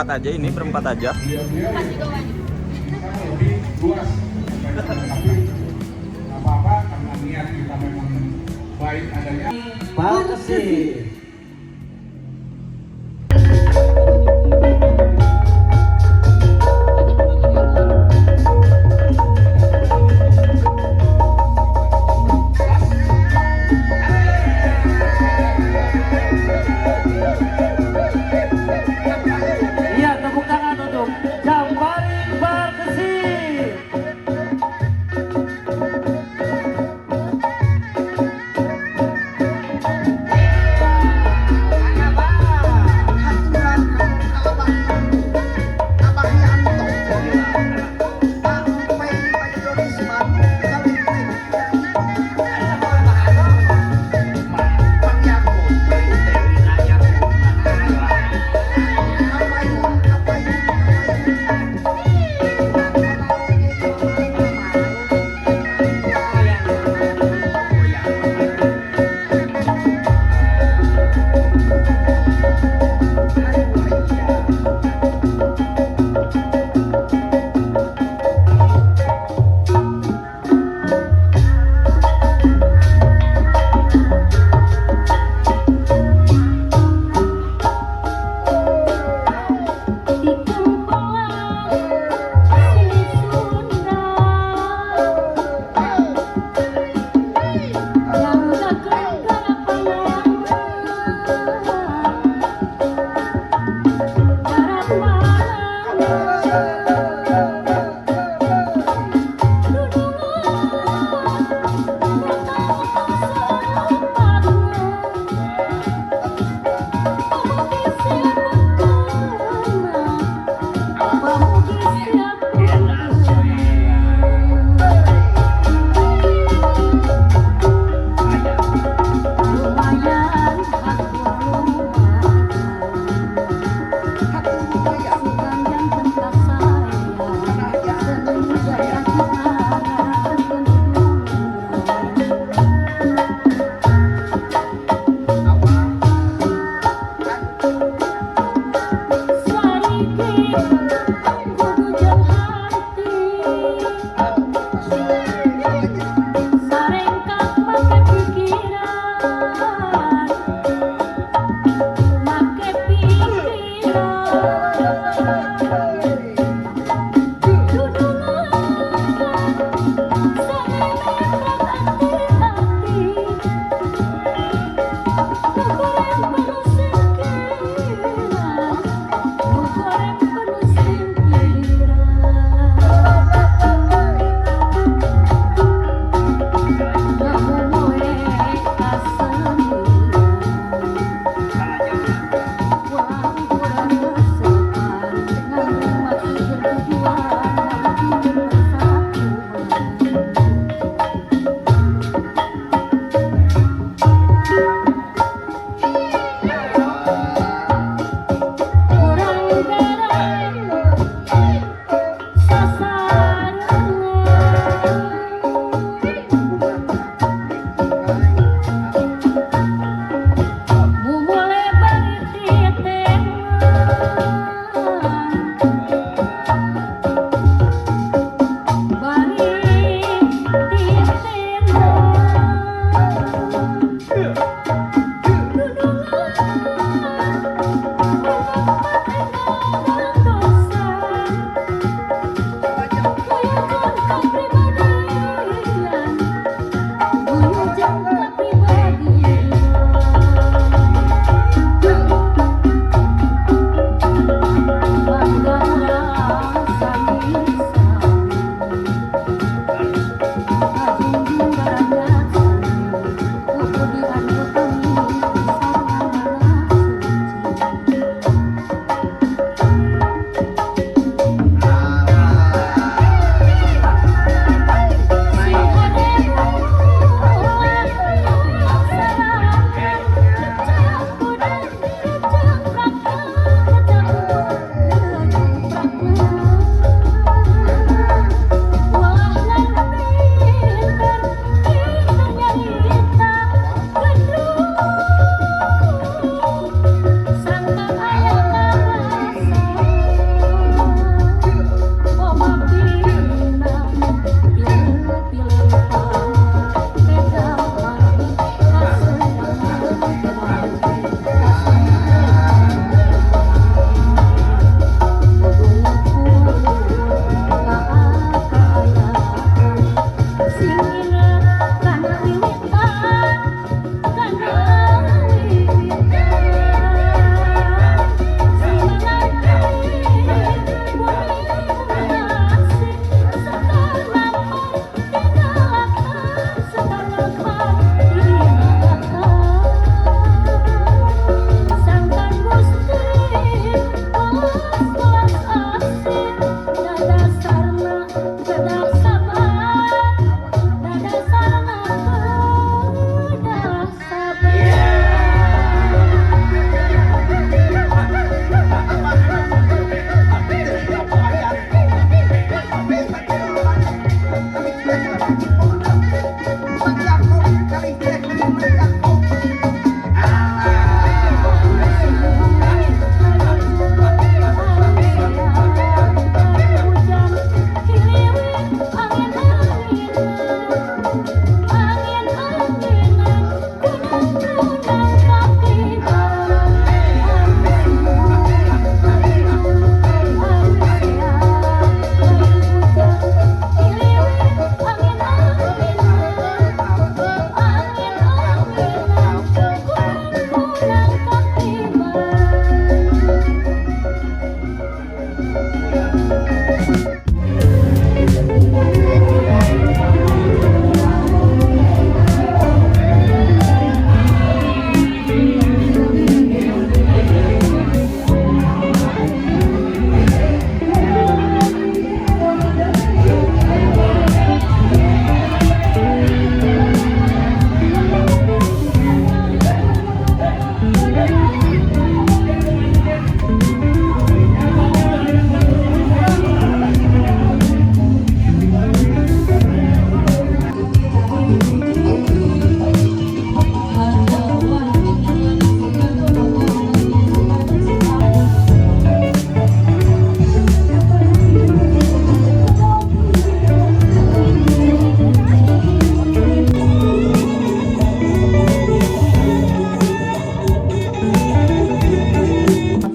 berempat aja ini, berempat aja. Masih kawan. Lebih luas, tapi nggak apa-apa karena niat kita memang baik adanya. Pak Kesih. Iya, tepuk tangan untuk Jamparing Pak Kesih.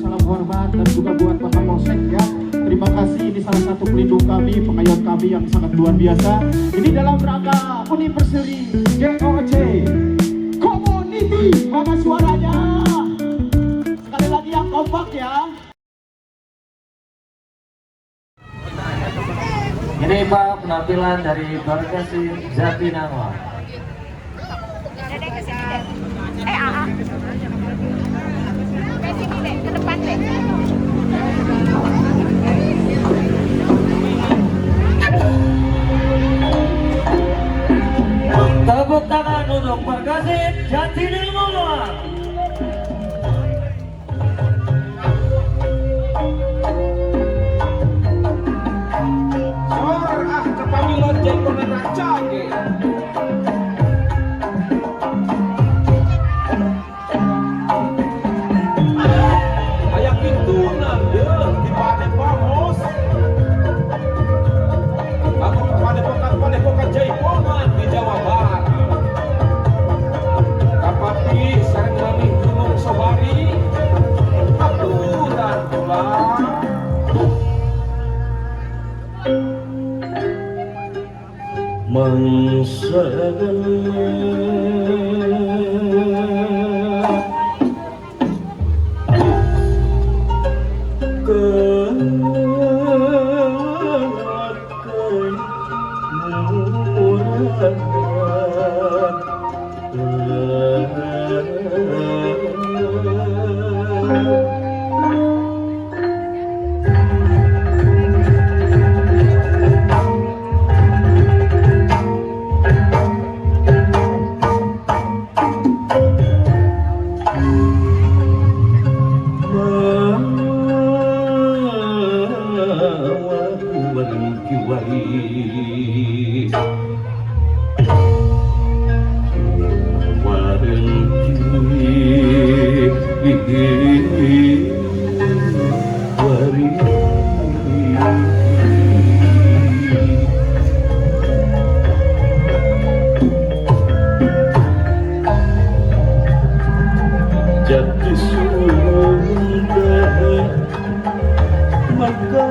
Salam hormat dan juga buat Pak Kapolsek ya. Terima kasih, ini salah satu pelindung kami, pengayom kami yang sangat luar biasa. Ini dalam rangka University GOC Community, mana suaranya? Sekali lagi yang kompak ya. Ini Pak penampilan dari Barkasi Jatinangor. Dedek ke sini deh. AA. Ke sini deh, ke depan deh. Tepuk tangan untuk Barkasi Jatinangor. Sor kepamilon jengkol raca ge. Aya kintunan deuh di Padepokan. Aku Padepokan Jaipongan di Jawa Barat. Kapapi sareng lami Gunung Sobari. Aturan ulah. Jati Sunda maka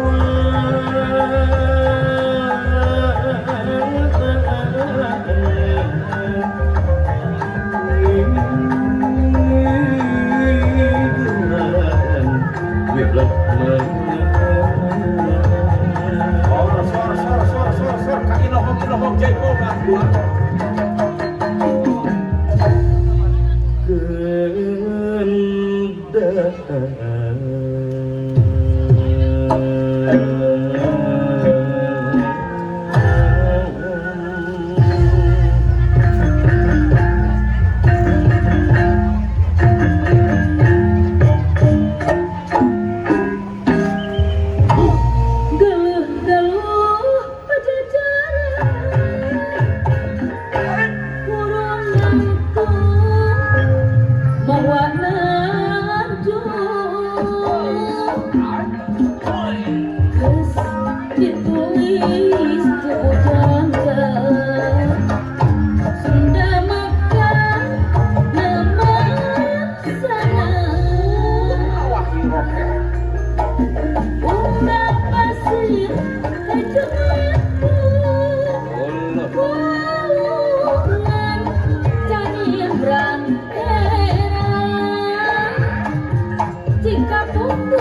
Sor kainohok jaipongan gua. Jika pupuk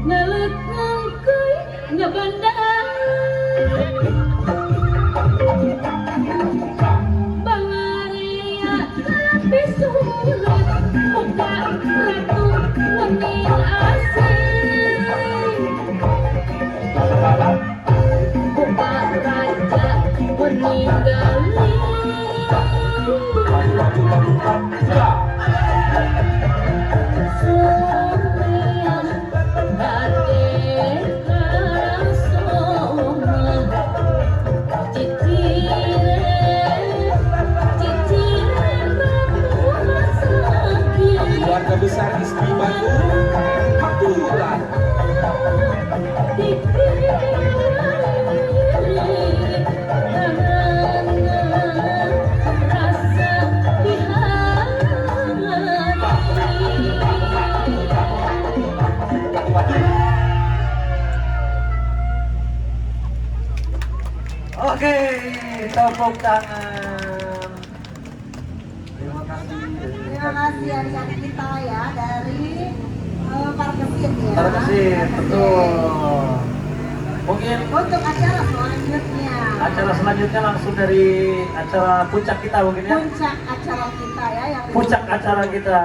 Ngelut ngengkuy ngebandang Bangaria tapi surut Muka ratu wening asing Muka raja wening galing Surian Merdeka Soma Cicire sakit Keluarga besar istri Batu Abdullah Oke, tepuk tangan. Terima kasih. Terima kasih adik-adik kita ya dari Parkesit ya. Parkesit, betul. Mungkin Untuk acara selanjutnya. acara selanjutnya langsung dari acara puncak kita mungkin ya. Puncak acara kita ya yang Puncak acara kita.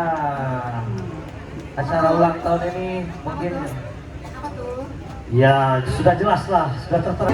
Acara ulang tahun ini mungkin apa tuh? ya sudah jelas lah, sudah tertera.